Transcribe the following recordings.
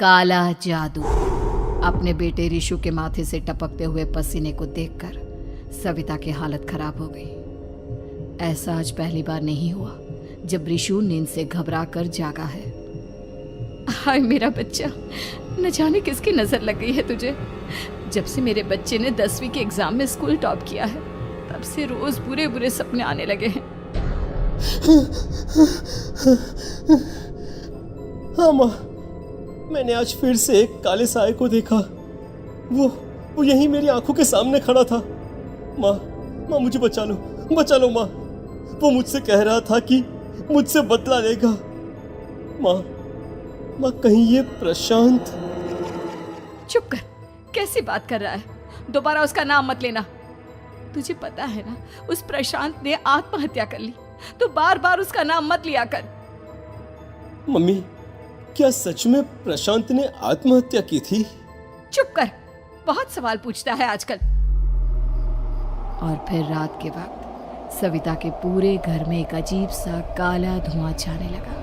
काला जादू। अपने बेटे ऋषु के माथे से टपकते हुए पसीने को देखकर सविता की हालत खराब हो गई। ऐसा आज पहली बार नहीं हुआ जब ऋषु नींद से घबरा कर जागा है। हाय मेरा बच्चा, न जाने किसकी नजर लग गई है तुझे। जब से मेरे बच्चे ने 10वीं के एग्जाम में स्कूल टॉप किया है तब से रोज बुरे बुरे सपने आने लगे हैं। हाँ माँ, मैंने आज फिर से एक काले साए को देखा। वो यहीं मेरी आंखों के सामने खड़ा था। माँ मुझे बचा लो माँ। वो मुझसे कह रहा था कि मुझसे बदला लेगा। माँ कहीं ये प्रशांत। चुप कर, कैसी बात कर रहा है? दोबारा उसका नाम मत लेना। तुझे पता है ना, उस प्रशांत ने आत्महत्या कर ली, तो बार बार उसका नाम मत लिया कर। मम्मी, क्या सच में प्रशांत ने आत्महत्या की थी? चुप कर, बहुत सवाल पूछता है आजकल। और फिर रात के वक्त सविता के पूरे घर में एक अजीब सा काला धुआं छाने लगा।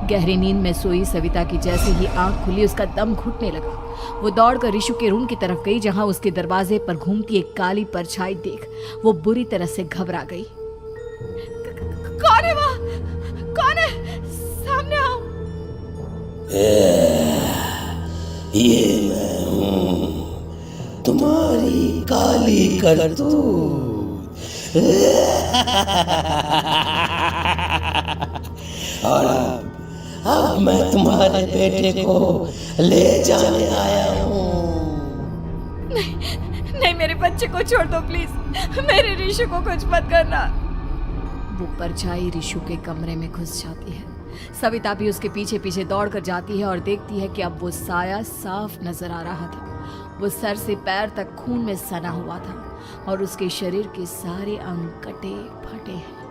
गहरी नींद में सोई सविता की जैसे ही आंख खुली उसका दम घुटने लगा। वो दौड़कर ऋषु के रूम की तरफ गई जहां उसके दरवाजे पर घूमती एक काली परछाई देख वो बुरी तरह से घबरा गई। कौन है वहाँ? कौन है? सामने आओ। ये मैं हूँ, तुम्हारी काली करतूत। और अब मैं तुम्हारे बेटे को ले जाने आया हूँ। नहीं, मेरे बच्चे को छोड़ दो प्लीज। मेरे ऋषु को कुछ मत करना। वो परछाई ऋषु के कमरे में घुस जाती है। सविता भी उसके पीछे पीछे दौड़ कर जाती है और देखती है कि अब वो साया साफ नजर आ रहा था। वो सर से पैर तक खून में सना हुआ था और उसके शरीर के सारे अंग कटे फटे हैं।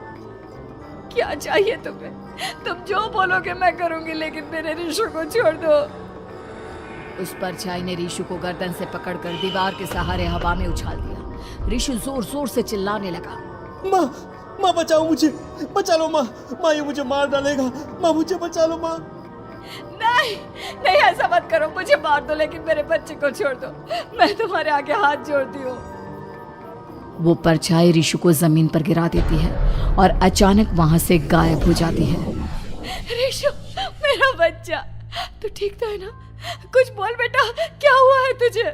क्या चाहिए तुम्हें? तुम जो बोलोगे मैं करूंगी, लेकिन मेरे ऋषु को छोड़ दो। उस परछाई ने ऋषु को गर्दन से पकड़कर दीवार के सहारे हवा में उछाल दिया। ऋषु जोर जोर से चिल्लाने लगा। माँ बचाओ मुझे, बचा लो माँ। ये मुझे मार डालेगा। माँ मुझे बचा लो माँ। नहीं ऐसा मत करो। मुझे मार दो लेकिन मेरे बच्चे को छोड़ दो। मैं तुम्हारे आगे हाथ जोड़ती हूँ। वो परछाई ऋषु को जमीन पर गिरा देती है और अचानक वहां से गायब हो जाती है। ऋषु, मेरा बच्चा, तू ठीक तो है ना? कुछ बोल बेटा, क्या हुआ है तुझे?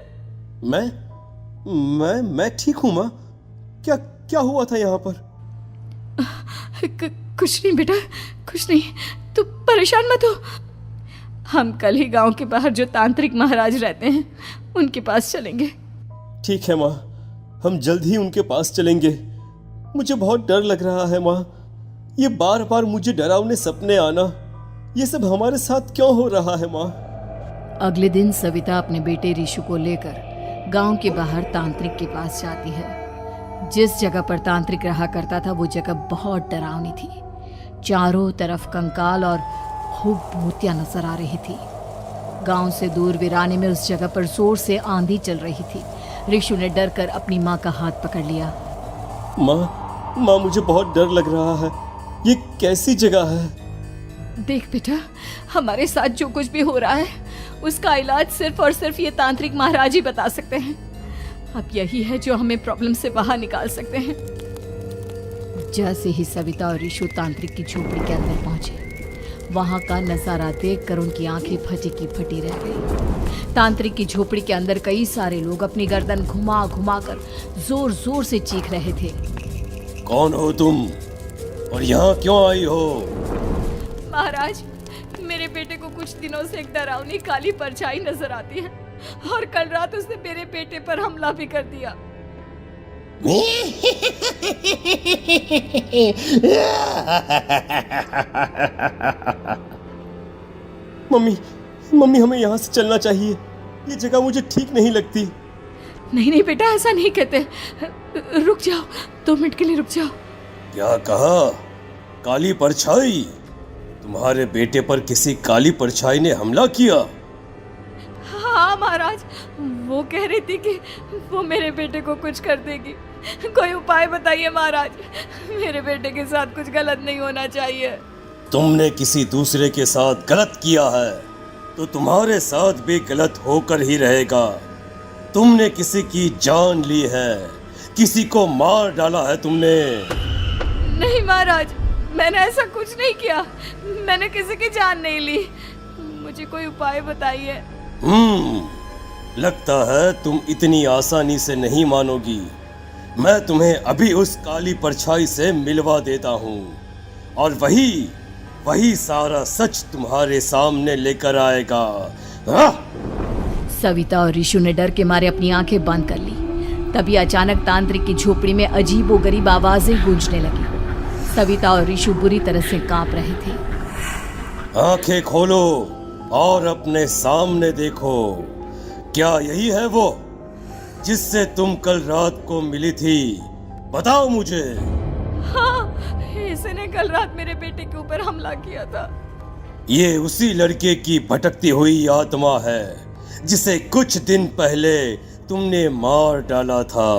मैं ठीक हूँ माँ। क्या हुआ था यहाँ पर? कुछ नहीं बेटा, कुछ नहीं। तू परेशान मत हो। हम कल ही गांव के बाहर जो तांत्रिक महाराज रहते हैं उनके पास चलेंगे। ठीक है माँ, हम जल्द ही उनके पास चलेंगे। मुझे बहुत डर लग रहा है माँ। ये बार बार मुझे डरावने सपने आना, ये सब हमारे साथ क्यों हो रहा है माँ? अगले दिन सविता अपने बेटे ऋषु को लेकर गांव के बाहर तांत्रिक के पास जाती है। जिस जगह पर तांत्रिक रहा करता था वो जगह बहुत डरावनी थी। चारों तरफ कंकाल और खूब भूतियां नजर आ रही थी। गांव से दूर वीराने में उस जगह पर जोर से आंधी चल रही थी। ऋषु ने डर कर अपनी माँ का हाथ पकड़ लिया। माँ मुझे बहुत डर लग रहा है। ये कैसी जगह है? देख बेटा, हमारे साथ जो कुछ भी हो रहा है उसका इलाज सिर्फ और सिर्फ ये तांत्रिक महाराज ही बता सकते हैं। अब यही है जो हमें प्रॉब्लम से बाहर निकाल सकते हैं। जैसे ही सविता और ऋषु तांत्रिक की झोपड़ी के अंदर पहुंचे, वहां का नजारा देखकर उनकी आंखें फटी की फटी रह गई। तांत्रिक की झोपड़ी के अंदर कई सारे लोग अपनी गर्दन घुमा घुमा कर जोर जोर से चीख रहे थे। कौन हो तुम और यहाँ क्यों आई हो? महाराज, मेरे बेटे को कुछ दिनों से एक डरावनी काली परछाई नजर आती है और कल रात उसने मेरे बेटे पर हमला भी कर दिया। मम्मी हमें यहाँ से चलना चाहिए। ये जगह मुझे ठीक नहीं लगती। नहीं बेटा, ऐसा नहीं कहते। रुक जाओ, 2 मिनट के लिए रुक जाओ। क्या कहा? काली परछाई? तुम्हारे बेटे पर किसी काली परछाई ने हमला किया? हाँ महाराज, वो कह रही थी कि वो मेरे बेटे को कुछ कर देगी। कोई उपाय बताइए महाराज, मेरे बेटे के साथ कुछ गलत नहीं होना चाहिए। तुमने किसी दूसरे के साथ गलत किया है तो तुम्हारे साथ भी गलत होकर ही रहेगा। तुमने किसी की जान ली है, किसी को मार डाला है तुमने। नहीं महाराज, मैंने ऐसा कुछ नहीं किया। मैंने किसी की जान नहीं ली। मुझे कोई उपाय बताइए। लगता है तुम इतनी आसानी से नहीं मानोगी। मैं तुम्हें अभी उस काली परछाई से मिलवा देता हूँ और वही सारा सच तुम्हारे सामने लेकर आएगा। सविता और ऋषु ने डर के मारे अपनी आंखें बंद कर ली। तभी अचानक तांत्रिक की झोपड़ी में अजीबोगरीब आवाजें गूंजने लगी। सविता और ऋषु बुरी तरह से कांप रहे थे। आंखें खोलो और अपने सामने देखो। क्या यही है वो जिससे तुम कल रात को मिली थी? बताओ मुझे। हाँ, इसने कल रात मेरे बेटे के ऊपर हमला किया था। ये उसी लड़के की भटकती हुई आत्मा है जिसे कुछ दिन पहले तुमने मार डाला था।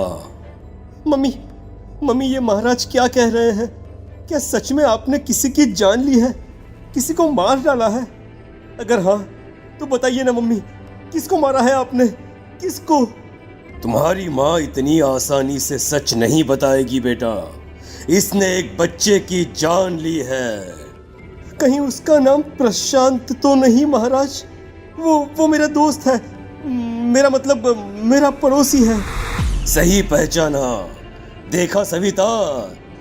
मम्मी, ये महाराज क्या कह रहे हैं? क्या सच में आपने किसी की जान ली है, किसी को मार डाला है? अगर हाँ तो बताइए ना मम्मी, किसको मारा है आपने? किसको? तुम्हारी माँ इतनी आसानी से सच नहीं बताएगी बेटा। इसने एक बच्चे की जान ली है। कहीं उसका नाम प्रशांत तो नहीं महाराज? वो मेरा दोस्त है, मेरा मतलब मेरा पड़ोसी है। सही पहचाना। देखा सविता,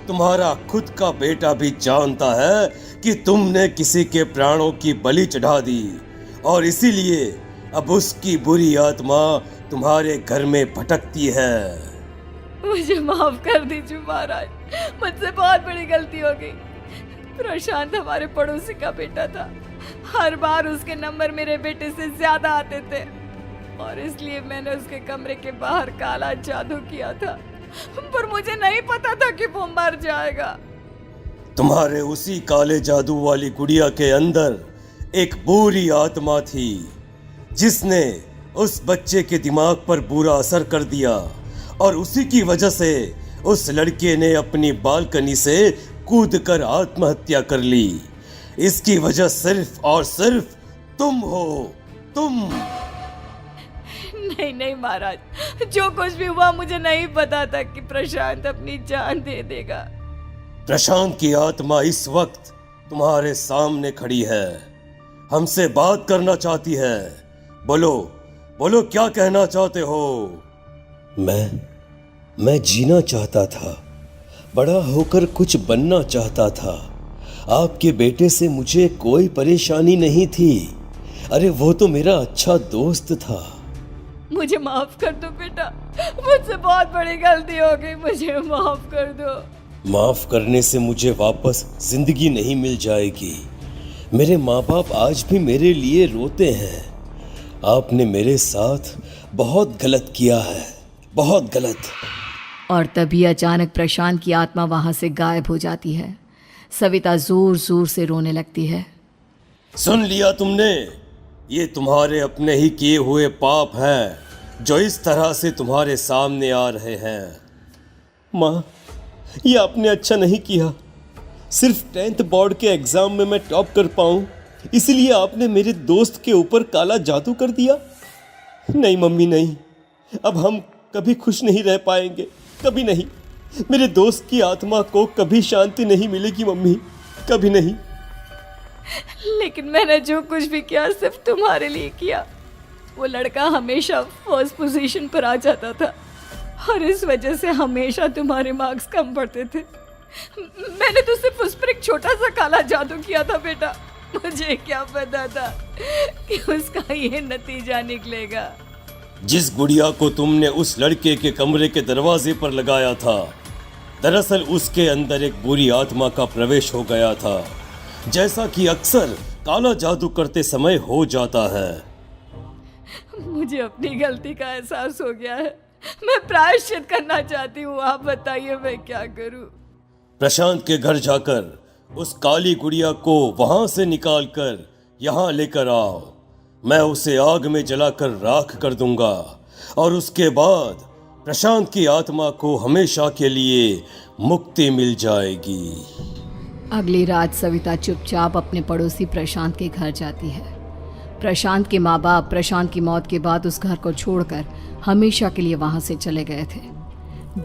तुम्हारा खुद का बेटा भी जानता है कि तुमने किसी के प्राणों की बलि चढ़ा दी और इसीलिए अब उसकी बुरी आत्मा तुम्हारे घर में भटकती है। मुझे माफ कर दीजिए महाराज, मुझसे बहुत बड़ी गलती हो गई। प्रशांत हमारे पड़ोसी का बेटा था। हर बार उसके नंबर मेरे बेटे से ज्यादा आते थे और इसलिए मैंने उसके कमरे के बाहर काला जादू किया था, पर मुझे नहीं पता था कि वो मर जाएगा। तुम्हारे उसी काले जादू वाली गुड़िया के अंदर एक बुरी आत्मा थी जिसने उस बच्चे के दिमाग पर बुरा असर कर दिया और उसी की वजह से उस लड़के ने अपनी बालकनी से कूदकर आत्महत्या कर ली। इसकी वजह सिर्फ और सिर्फ तुम हो, तुम। नहीं महाराज, जो कुछ भी हुआ मुझे नहीं पता था कि प्रशांत अपनी जान दे देगा। प्रशांत की आत्मा इस वक्त तुम्हारे सामने खड़ी है, हमसे बात करना चाहती है। बोलो क्या कहना चाहते हो? मैं जीना चाहता था, बड़ा होकर कुछ बनना चाहता था। आपके बेटे से मुझे कोई परेशानी नहीं थी। अरे वो तो मेरा अच्छा दोस्त था। मुझे माफ कर दो बेटा, मुझसे बहुत बड़ी गलती हो गई, मुझे माफ कर दो। माफ करने से मुझे वापस जिंदगी नहीं मिल जाएगी। मेरे माँ बाप आज भी मेरे लिए रोते हैं। आपने मेरे साथ बहुत गलत किया है, बहुत गलत। और तभी अचानक प्रशांत की आत्मा वहां से गायब हो जाती है। सविता जोर जोर से रोने लगती है। सुन लिया तुमने? ये तुम्हारे अपने ही किए हुए पाप हैं जो इस तरह से तुम्हारे सामने आ रहे हैं। माँ, ये आपने अच्छा नहीं किया। सिर्फ 10th बोर्ड के एग्जाम में मैं टॉप कर पाऊँ इसलिए आपने मेरे दोस्त के ऊपर काला जादू कर दिया। नहीं मम्मी, नहीं, अब हम कभी खुश नहीं रह पाएंगे, कभी नहीं। मेरे दोस्त की आत्मा को कभी शांति नहीं मिलेगी मम्मी, कभी नहीं। लेकिन मैंने जो कुछ भी किया सिर्फ तुम्हारे लिए किया। वो लड़का हमेशा फर्स्ट पोजीशन पर आ जाता था और इस वजह से हमेशा तुम्हारे मार्क्स कम पड़ते थे। मैंने तो सिर्फ उस पर एक छोटा सा काला जादू किया था बेटा। मुझे क्या पता था कि उसका ये नतीजा निकलेगा। जिस गुड़िया को तुमने उस लड़के के कमरे के दरवाजे पर लगाया था, दरअसल उसके अंदर एक बुरी आत्मा का प्रवेश हो गया था, जैसा कि अक्सर काला जादू करते समय हो जाता है। मुझे अपनी गलती का एहसास हो गया है। मैं प्रायश्चित करना चाहती हूँ। आप बताइए मैं क्या करूँ? प्रशांत के घर जाकर उस काली गुड़िया को वहां से निकालकर यहाँ लेकर आओ। मैं उसे आग में जलाकर राख कर दूंगा और उसके बाद प्रशांत की आत्मा को हमेशा के लिए मुक्ति मिल जाएगी। अगली रात सविता चुपचाप अपने पड़ोसी प्रशांत के घर जाती है। प्रशांत के माँ बाप प्रशांत की मौत के बाद उस घर को छोड़कर हमेशा के लिए वहां से चले गए थे।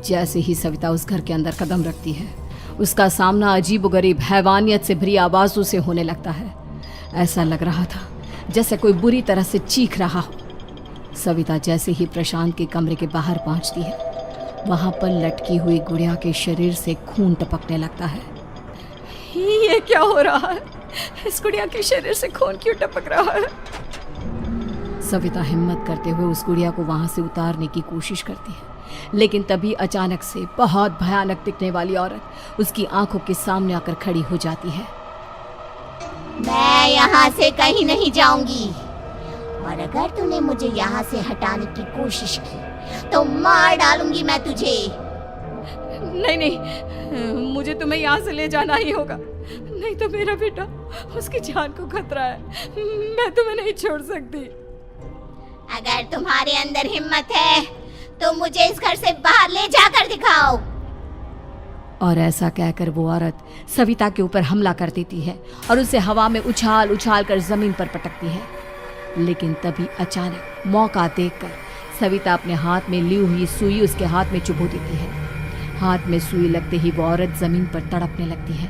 जैसे ही सविता उस घर के अंदर कदम रखती है, उसका सामना अजीबोगरीब हैवानियत से भरी आवाज़ों से होने लगता है। ऐसा लग रहा था जैसे कोई बुरी तरह से चीख रहा हो। सविता जैसे ही प्रशांत के कमरे के बाहर पहुंचती है, वहां पर लटकी हुई गुड़िया के शरीर से खून टपकने लगता है। ये क्या हो रहा है? इस गुड़िया के शरीर से खून क्यों टपक रहा है? सविता हिम्मत करते हुए उस गुड़िया को वहां से उतारने की कोशिश करती है, लेकिन तभी अचानक से बहुत भयानक दिखने वाली औरत उसकी आंखों के सामने आकर खड़ी हो जाती है। मैं यहाँ से कहीं नहीं जाऊंगी, और अगर तूने मुझे यहाँ से हटाने की कोशिश की तो मार डालूंगी मैं तुझे। नहीं नहीं, मुझे तुम्हें यहाँ से ले जाना ही होगा, नहीं तो मेरा बेटा, उसकी जान को खतरा है। मैं तुम्हें नहीं छोड़ सकती। अगर तुम्हारे अंदर हिम्मत है तो मुझे इस घर से बाहर ले जाकर दिखाओ। और ऐसा कहकर वो औरत सविता के ऊपर हमला कर देती है और उसे हवा में उछाल उछाल कर जमीन पर पटकती है। लेकिन तभी अचानक मौका देखकर सविता अपने हाथ में ली हुई सुई उसके हाथ में चुभो देती है। हाथ में सुई लगते ही वो औरत जमीन पर तड़पने लगती है।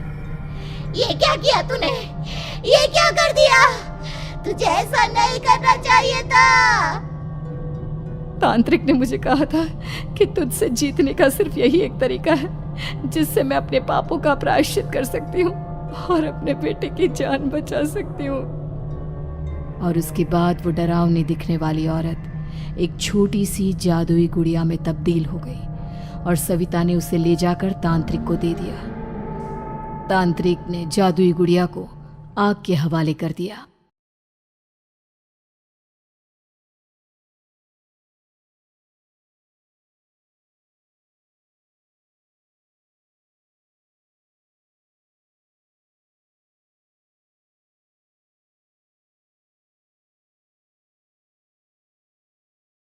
ये क्या किया तूने? ये क्या कर दिया? तुझे ऐसा नहीं करना चाहिए था। तांत्रिक ने मुझे कहा था कि तुझसे जीतने का सिर्फ यही एक तरीका है जिससे मैं अपने पापों का प्रायश्चित कर सकती हूँ और अपने बेटे की जान बचा सकती हूँ। और उसके बाद वो डरावनी दिखने वाली औरत एक छोटी सी जादुई गुड़िया में तब्दील हो गई और सविता ने उसे ले जाकर तांत्रिक को दे दिया। तांत्रिक ने जादुई गुड़िया को आग के हवाले कर दिया।